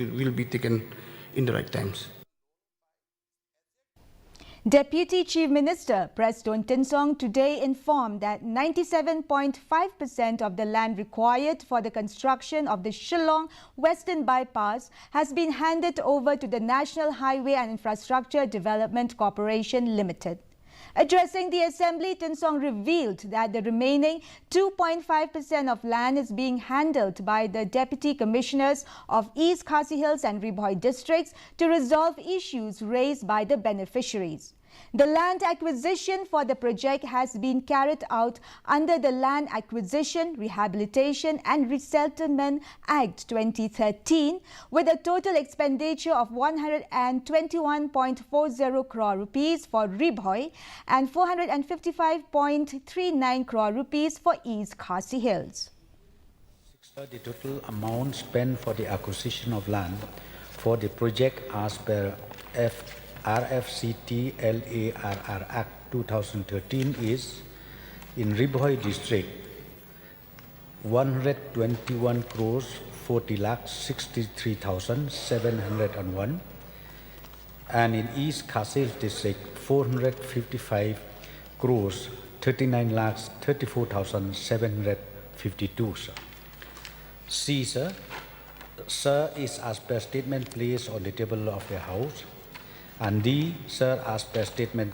will be taken in the right times. Deputy Chief Minister Preston Tinsong today informed that 97.5% of the land required for the construction of the Shillonng Western Bypass has been handed over to the National Highway and Infrastructure Development Corporation Limited. Addressing the Assembly, Tinsong revealed that the remaining 2.5% of land is being handled by the Deputy Commissioners of East Khasi Hills and Ribhoi districts to resolve issues raised by the beneficiaries. The land acquisition for the project has been carried out under the Land Acquisition, Rehabilitation and Resettlement Act 2013 with a total expenditure of 121.40 crore rupees for Ribhoi and 455.39 crore rupees for East Khasi Hills. The total amount spent for the acquisition of land for the project as per RFCT LARR Act 2013 is in Ribhoi district 121 crores 40 lakhs 63,701 and in East Khasi district 455 crores 39 lakhs 34,752. C, sir. Sir is as per statement placed on the table of the House. And D, sir, as per statement